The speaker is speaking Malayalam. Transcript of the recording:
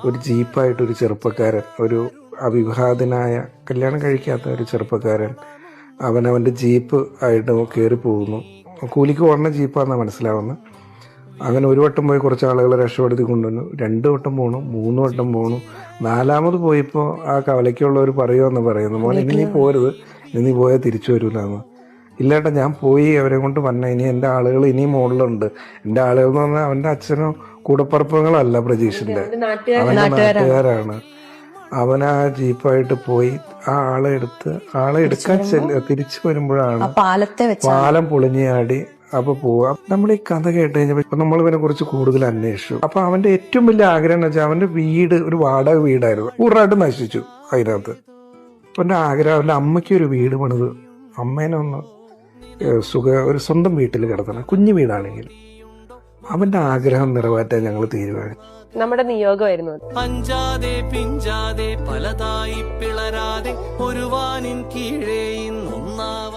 ഒരു ജീപ്പായിട്ടൊരു ചെറുപ്പക്കാരൻ, ഒരു അവിവാഹിതനായ കല്യാണം കഴിക്കാത്ത ഒരു ചെറുപ്പക്കാരൻ അവനവൻ്റെ ജീപ്പ് ആയിട്ട് കയറി പോകുന്നു. കൂലിക്ക് ഓടുന്ന ജീപ്പാണെന്നാണ് മനസ്സിലാവുന്നത്. അങ്ങനെ ഒരു വട്ടം പോയി കുറച്ച് ആളുകളെ രക്ഷപ്പെടുത്തി കൊണ്ടുവന്നു. 2 വട്ടം പോണു, 3 വട്ടം പോണു. 4ാമത് പോയപ്പോൾ ആ കവലയ്ക്കുള്ളവർ പറയുമെന്ന് പറയുന്നു, മോനെ ഇനി നീ പോരുത്, ഇനി നീ പോയാൽ തിരിച്ചു വരൂലെന്ന്. ഇല്ലേട്ടാ ഞാൻ പോയി അവരെ കൊണ്ട് വന്ന, ഇനി എൻ്റെ ആളുകൾ ഇനിയും മുകളിലുണ്ട്. എൻ്റെ ആളുകൾ എന്ന് പറഞ്ഞാൽ അവൻ്റെ അച്ഛനോ കൂടപ്പറപ്പുകളല്ല പ്രജീഷിൻ്റെ, അവൻ്റെ നാട്ടുകാരാണ്. അവൻ ആ ജീപ്പായിട്ട് പോയി ആ ആളെ എടുക്കാൻ തിരിച്ചു വരുമ്പോഴാണ് പാലം പൊളിഞ്ഞാടി. അപ്പൊ പോവാം. നമ്മൾ ഈ കഥ കേട്ട് കഴിഞ്ഞപ്പോൾ ഇപ്പൊ നമ്മൾ ഇവനെ കുറിച്ച് കൂടുതൽ അന്വേഷിച്ചു. അപ്പൊ അവന്റെ ഏറ്റവും വലിയ ആഗ്രഹം എന്ന് വെച്ചാൽ അവന്റെ വീട് ഒരു വാടക വീടായിരുന്നു, പൂർണ്ണമായിട്ട് നശിച്ചു അതിനകത്ത്. അപ്പൊ എന്റെ ആഗ്രഹം അവന്റെ അമ്മയ്ക്ക് ഒരു വീട് പണിത് അമ്മേനെ ഒന്ന് ഒരു സ്വന്തം വീട്ടിൽ കിടത്തണം, കുഞ്ഞു വീടാണെങ്കിൽ. അവന്റെ ആഗ്രഹം നിറവേറ്റാൻ ഞങ്ങൾ തീരുമാനിച്ചു. നമ്മുടെ നിയോഗമായിരുന്നു. അഞ്ചാതെ പിഞ്ചാതെ പലതായി പിളരാതെ ഒരു വാനിൻ കീഴേ ഒന്നാവ